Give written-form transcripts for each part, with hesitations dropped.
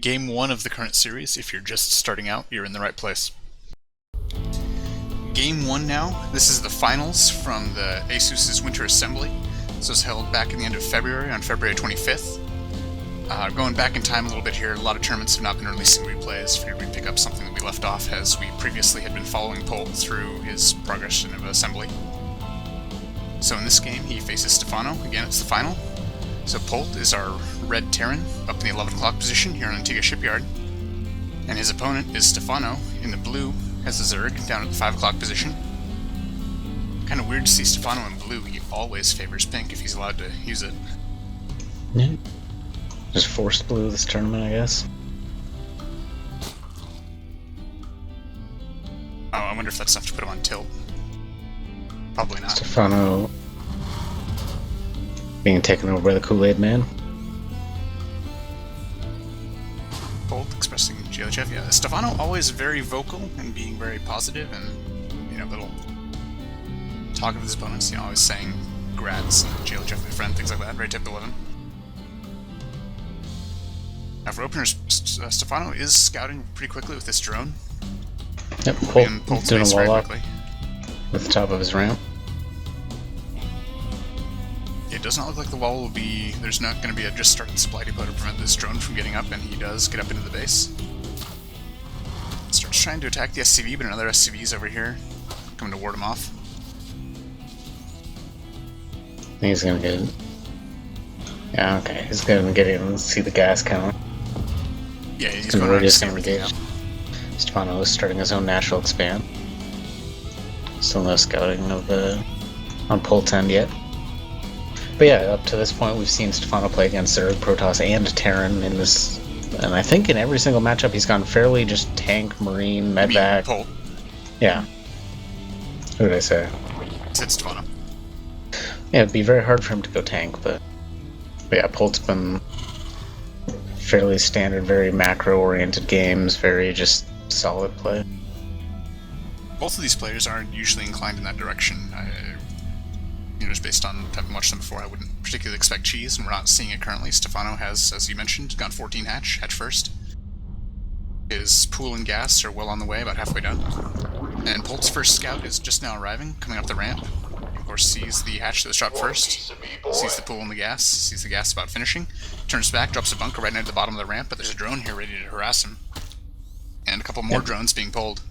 Game 1 of the current series. If you're just starting out, you're in the right place. Game 1 now. This is the finals from the ASUS's Winter Assembly. This was held back in the end of February, on February 25th. Going back in time a little bit here, a lot of tournaments have not been releasing replays. Figured we'd pick up something that we left off, as we previously had been following Polt through his progression of Assembly. So in this game, he faces Stephano. Again, it's the final. So Polt is our red Terran, up in the 11 o'clock position here on Antigua Shipyard. And his opponent is Stephano, in the blue, has the Zerg, down at the 5 o'clock position. Kind of weird to see Stephano in blue. He always favors pink if he's allowed to use it. Yeah. Just forced blue this tournament, I guess. Oh, I wonder if that's enough to put him on tilt. Probably not. Stephano being taken over by the Kool-Aid Man. Polt expressing GLHF. Yeah, Stephano always very vocal and being very positive and, you know, little talk of his opponents, you know, always saying grats, GLHF my friend, things like that, very type 11. Now for openers, Stephano is scouting pretty quickly with this drone. Yep, Polt's doing a wall up with the top of his ramp. It does not look like the wall will be... There's not going to be a just started supply depot to prevent this drone from getting up, and he does get up into the base. Starts trying to attack the SCV, but another SCV is over here, coming to ward him off. I think he's gonna get it. Yeah, okay, he's gonna get in and see the gas count. Yeah, he's going to gonna engage. Stephano is starting his own natural expand. Still no scouting of on Polt's end yet. But yeah, up to this point we've seen Stephano play against Zerg, Protoss, and Terran in this, and I think in every single matchup he's gone fairly just tank, marine, medvac. Polt. Yeah. Who did I say? Said Stephano. Yeah, it'd be very hard for him to go tank, but yeah, Polt's been fairly standard, very macro-oriented games, very just solid play. Both of these players aren't usually inclined in that direction. You know, just based on having watched them before, I wouldn't particularly expect cheese, and we're not seeing it currently. Stephano has, as you mentioned, gone 14 hatch first. His pool and gas are well on the way, about halfway done. And Polt's first scout is just now arriving, coming up the ramp. Of course, sees the hatch that was shot first, sees the pool and the gas, sees the gas about finishing, turns back, drops a bunker right near the bottom of the ramp, but there's a drone here ready to harass him. And a couple more drones being pulled.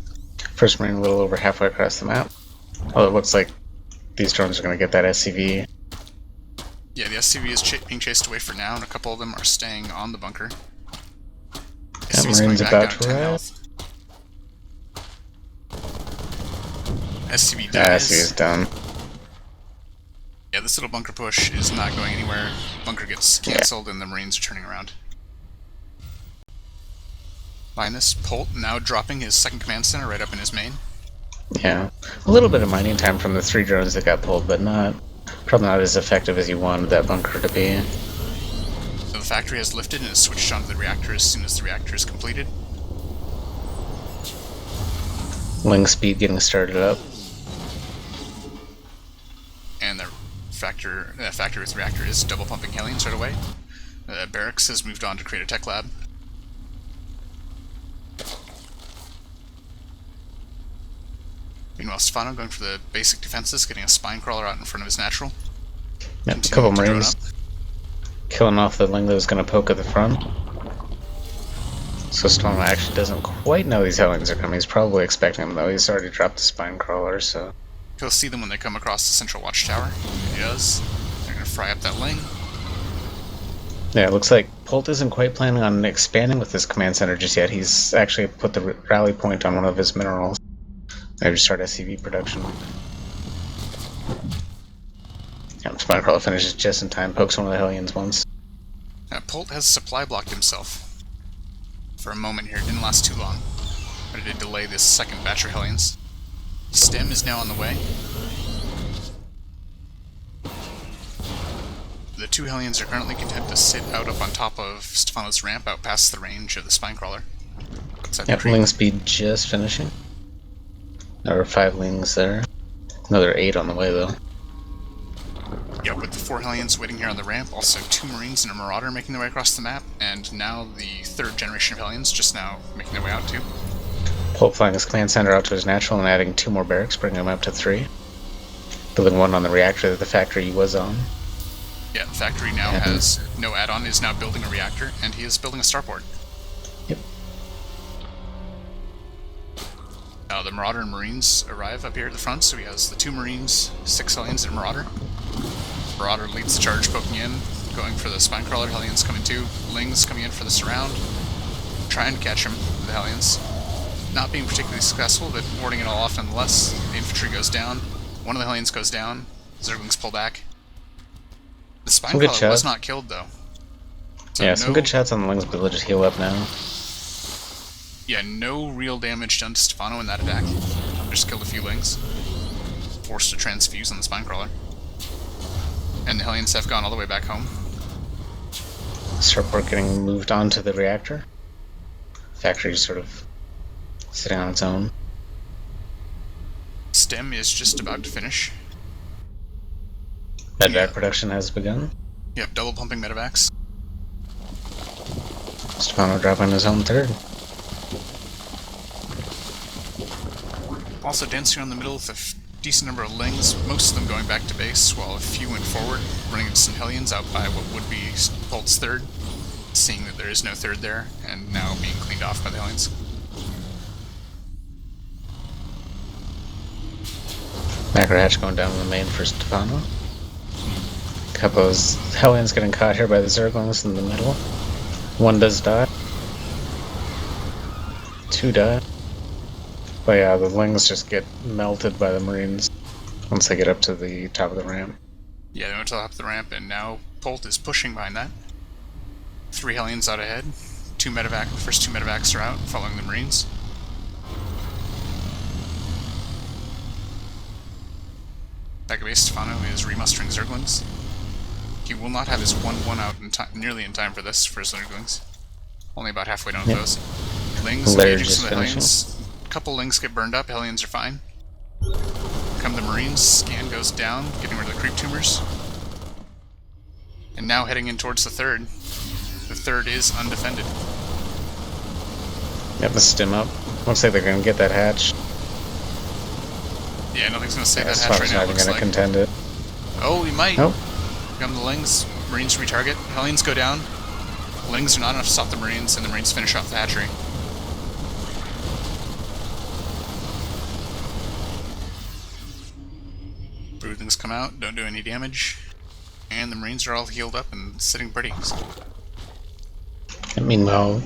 First marine a little over halfway across the map. Oh, it looks like these drones are going to get that SCV. Yeah, the SCV is being chased away for now, and a couple of them are staying on the bunker. That marine's about to arrive. SCV dies. Yeah, SCV is done. Yeah, this little bunker push is not going anywhere. Bunker gets cancelled, and the Marines are turning around. Minus Polt now dropping his second command center right up in his main. Yeah, a little bit of mining time from the 3 drones that got pulled, but probably not as effective as you wanted that bunker to be. So the factory has lifted and is switched onto the reactor as soon as the reactor is completed. Ling speed getting started up. And the factory with reactor is double pumping Hellions right away. Barracks has moved on to create a tech lab. Meanwhile, Stephano going for the basic defenses, getting a spine crawler out in front of his natural. Yep, a couple marines killing off the Ling that was going to poke at the front. So Stephano actually doesn't quite know these Hellions are coming. He's probably expecting them, though. He's already dropped the spine crawler, so... He'll see them when they come across the central watchtower. He does. They're going to fry up that Ling. Yeah, it looks like Polt isn't quite planning on expanding with this command center just yet. He's actually put the rally point on one of his minerals. Maybe start SCV production. Yeah, spine crawler finishes just in time, pokes one of the Hellions once. Polt has supply blocked himself for a moment here. It didn't last too long, but it did delay this second batch of Hellions. Stem is now on the way. The 2 Hellions are currently content to sit out up on top of Stephano's ramp, out past the range of the spine crawler. Yep, Ling speed just finishing. There are 5 Lings there. Another 8 on the way, though. Yep, with the 4 Hellions waiting here on the ramp, also 2 Marines and a Marauder making their way across the map, and now the 3rd generation of Hellions just now making their way out too. Polt flying his clan center out to his natural and adding 2 more barracks, bringing him up to 3. Building 1 on the reactor that the factory was on. Yeah, the factory now has no add-on, is now building a reactor, and he is building a starport. Yep. Now the Marauder and Marines arrive up here at the front, so he has the 2 Marines, 6 Hellions, and a Marauder. Marauder leads the charge, poking in, going for the Spinecrawler. Hellions coming too. Lings coming in for the surround, trying to catch him, the Hellions. Not being particularly successful, but warding it all off nonetheless. The infantry goes down. One of the Hellions goes down. Zerglings pull back. The Spinecrawler was not killed, though. So yeah, some good shots on the Lings, but they'll just heal up now. Yeah, no real damage done to Stephano in that attack. Just killed a few Lings. Forced to transfuse on the Spinecrawler. And the Hellions have gone all the way back home. Starport getting moved on to the reactor. Factory sort of sitting on its own. Stem is just about to finish. Medevac production has begun. Yep, double pumping medevacs. Stephano dropping his own 3rd. Also dancing around the middle with a decent number of Lings, most of them going back to base, while a few went forward, running into some Hellions out by what would be Polt's 3rd, seeing that there is no 3rd there, and now being cleaned off by the Hellions. Macro hatch going down in the main for Stephano. Couple of Hellions getting caught here by the Zerglings in the middle. 1 does die. 2 die. But yeah, the Lings just get melted by the Marines once they get up to the top of the ramp. Yeah, they went to the top of the ramp, and now Polt is pushing behind that. 3 Hellions out ahead. 2 medevac, the first 2 medevacs are out, following the Marines. Back at base, Stephano is remustering Zerglings. He will not have his 1-1 out nearly in time for this, for his Zerglings. Only about halfway down with those. Lings engaging some of the Hellions. A couple Lings get burned up, Hellions are fine. Come the Marines, scan goes down, getting rid of the creep tumors. And now heading in towards the 3rd. The 3rd is undefended. Yep, the stim up. Looks like they're going to get that hatch. Yeah, nothing's going to save that hatch right now, not going to contend it. Oh, he might. Nope. Come the Lings, Marines retarget, Hellions go down. Lings are not enough to stop the Marines, and the Marines finish off the hatchery. Broodlings come out, don't do any damage. And the Marines are all healed up and sitting pretty. And meanwhile,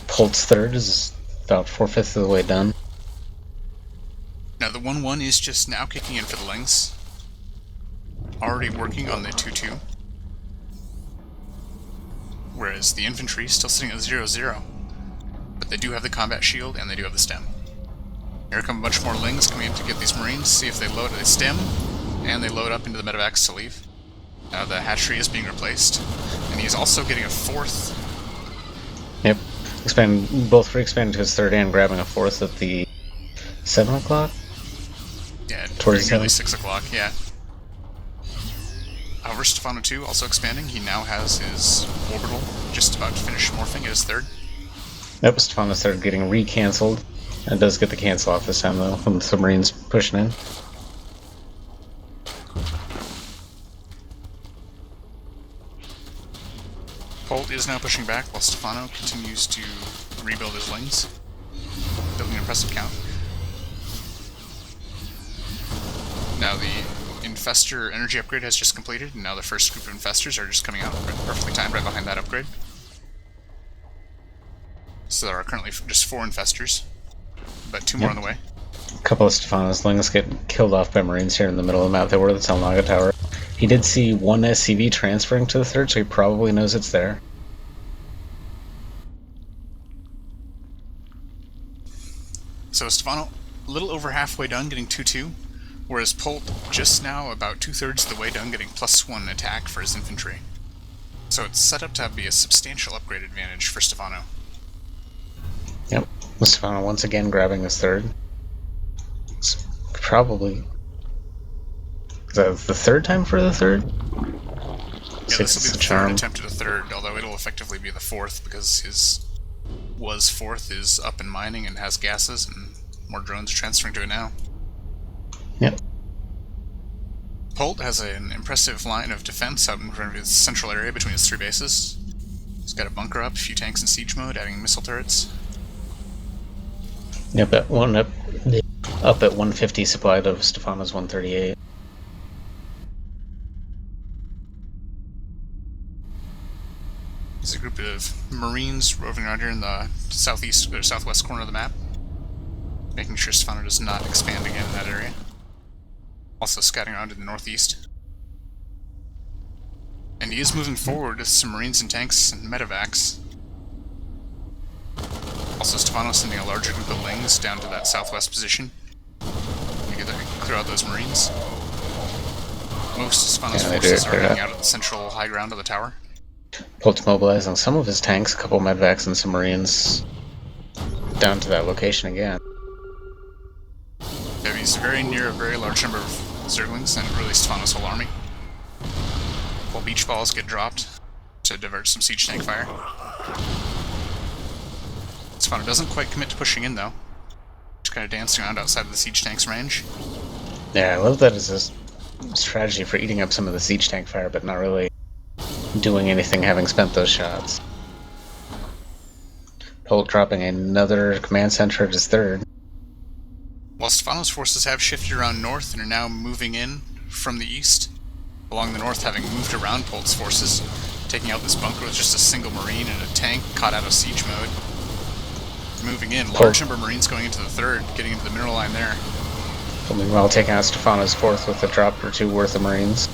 Polt's 3rd is about 4/5 of the way done. Now the 1-1 is just now kicking in for the Lings. Already working on the 2-2. Whereas the infantry is still sitting at 0-0. But they do have the combat shield and they do have the stem. Here come a bunch more Lings coming in to get these Marines, see if they load a stem, and they load up into the medevacs to leave. Now the hatchery is being replaced, and he's also getting a 4th. Yep. Both re-expanding to his 3rd and grabbing a 4th at the 7 o'clock? Yeah, towards nearly 6 o'clock, yeah. However, Stephano 2 also expanding. He now has his orbital just about to finish morphing at his 3rd. Yep, Stephano's 3rd getting re-cancelled. It does get the cancel off this time though, from the submarines pushing in. Polt is now pushing back while Stephano continues to rebuild his Lings, building an impressive count. Now the Infestor energy upgrade has just completed, and now the first group of Infestors are just coming out, perfectly timed right behind that upgrade. So there are currently just 4 Infestors, but 2 more on the way. A couple of Stephano's Lings get killed off by Marines here in the middle of the map. They were at the Telnaga Tower. He did see 1 SCV transferring to the 3rd, so he probably knows it's there. So Stephano, a little over halfway done, getting 2-2, whereas Polt just now about 2/3 of the way done, getting +1 attack for his infantry. So it's set up to be a substantial upgrade advantage for Stephano. Yep, Stephano once again grabbing his 3rd. It's probably Is that the third time for the third? Yeah, this will be the third attempt at a third, although it'll effectively be the fourth because his fourth is up and mining and has gases, and more drones are transferring to it now. Yep. Polt has an impressive line of defense out in front of his central area between his three bases. He's got a bunker up, a few tanks in siege mode, adding missile turrets. Yep, up at 150 supplied of Stephano's 138. There's a group of Marines roving around here in the southeast or southwest corner of the map, making sure Stephano does not expand again in that area. Also scouting around to the northeast. And he is moving forward with some Marines and tanks and medevacs. Also Stephano sending a larger group of Lings down to that southwest position. To clear out those Marines. Most of Stephano's forces are getting out of the central high ground of the tower. Polt's mobilizing some of his tanks, a couple medevacs and some Marines down to that location again. Yeah, he's very near a very large number of Zerglings and really Stephano's whole army. While beach balls get dropped to divert some siege tank fire. Stephano doesn't quite commit to pushing in though. Just kind of dancing around outside of the siege tank's range. Yeah, I love that as a strategy for eating up some of the siege tank fire, but not really doing anything having spent those shots. Polt dropping another command center at his third. While Stephano's forces have shifted around north and are now moving in from the east, along the north having moved around Polt's forces, taking out this bunker with just a single Marine and a tank caught out of siege mode. Moving in, large number of Marines going into the third, getting into the mineral line there. Meanwhile, taking out Stephano's fourth with a drop or two worth of Marines.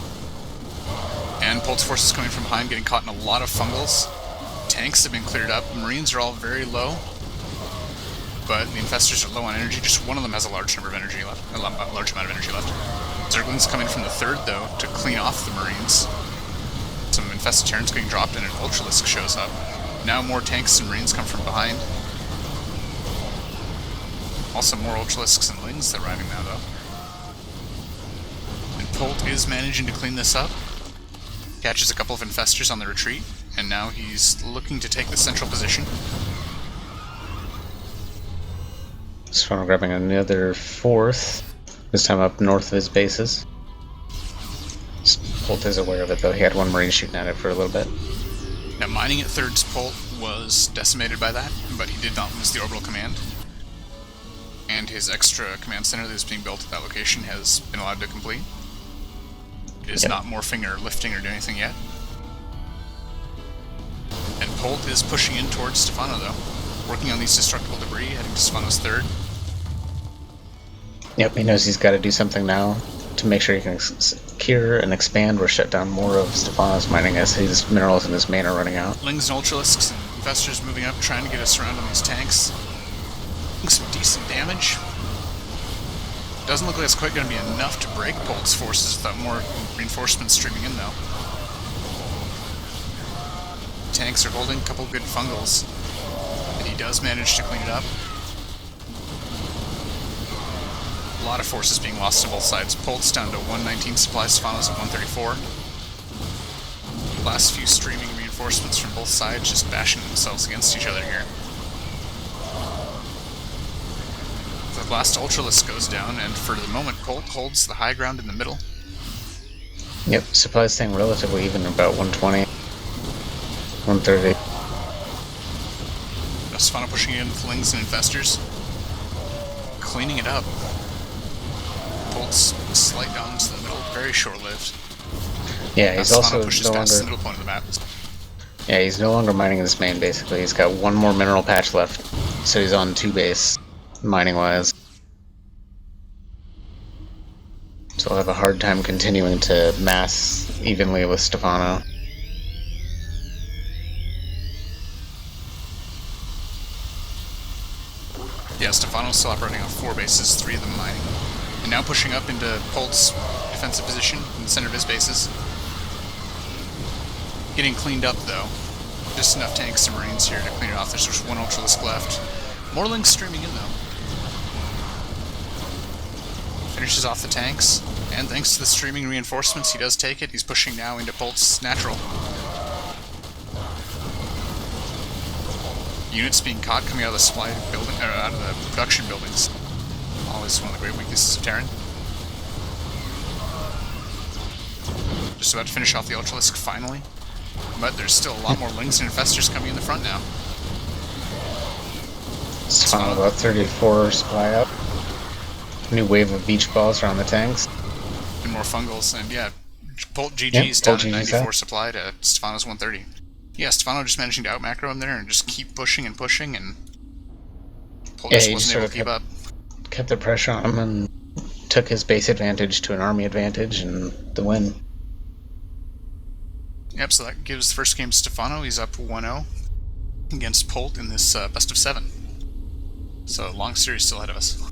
And Polt's forces coming from behind, getting caught in a lot of fungals. Tanks have been cleared up, Marines are all very low. But the infestors are low on energy, just one of them has a large number of energy left, a large amount of energy left. Zerglings coming from the third, though, to clean off the Marines. Some infested Terrans getting dropped and an Ultralisk shows up. Now more tanks and Marines come from behind. Also more Ultralisks and Lings arriving now, though. And Polt is managing to clean this up. Catches a couple of infestors on the retreat, and now he's looking to take the central position. Stephano grabbing another fourth, this time up north of his bases. Polt is aware of it, though. He had one Marine shooting at it for a little bit. Now, mining at thirds, Polt was decimated by that, but he did not lose the orbital command. And his extra command center that is being built at that location has been allowed to complete. It is not morphing or lifting or doing anything yet. And Polt is pushing in towards Stephano, though. Working on these destructible debris, heading to Stephano's third. Yep, he knows he's got to do something now to make sure he can secure and expand or shut down more of Stephano's mining as his minerals in his main are running out. Lings and Ultralisks and Infestors moving up, trying to get us around on these tanks. Some decent damage. Doesn't look like it's quite going to be enough to break Polt's forces without more reinforcements streaming in, though. Tanks are holding a couple good fungals, and he does manage to clean it up. A lot of forces being lost on both sides. Polt's down to 119 supplies, Stephano's at 134. Last few streaming reinforcements from both sides just bashing themselves against each other here. The last Ultralisk goes down, and for the moment, Polt holds the high ground in the middle. Yep, supplies staying relatively even, about 120, 130. Stephano pushing in with Lings and Infestors. Cleaning it up. Polt's slight down to the middle, very short-lived. Yeah, he's also pushes no past longer... the middle point of the map. Yeah, he's no longer mining this main, basically. He's got one more mineral patch left, so he's on 2 base, mining-wise. So I'll have a hard time continuing to mass evenly with Stephano. Yeah, Stephano's still operating on 4 bases, 3 of them mining. And now pushing up into Polt's defensive position in the center of his bases. Getting cleaned up, though. Just enough tanks and Marines here to clean it off. There's just 1 Ultralisk left. More Lings streaming in, though. Finishes off the tanks, and thanks to the streaming reinforcements, he does take it. He's pushing now into Polt's natural. Units being caught coming out of the supply building, or out of the production buildings. Always one of the great weaknesses of Terran. Just about to finish off the Ultralisk finally, but there's still a lot more Lings and Infestors coming in the front now. Stephano about 34 supply up. New wave of beach balls around the tanks. And more Fungals, and yeah, Polt GG's Yep, down Polt at GG's 94 out. supply to Stephano's 130. Yeah, Stephano just managing to out-macro him there and just keep pushing, and Polt just wasn't able to keep up. Kept the pressure on him and took his base advantage to an army advantage and the win. Yep, so that gives the first game to Stephano. He's up 1-0 against Polt in this best of 7. So long series still ahead of us.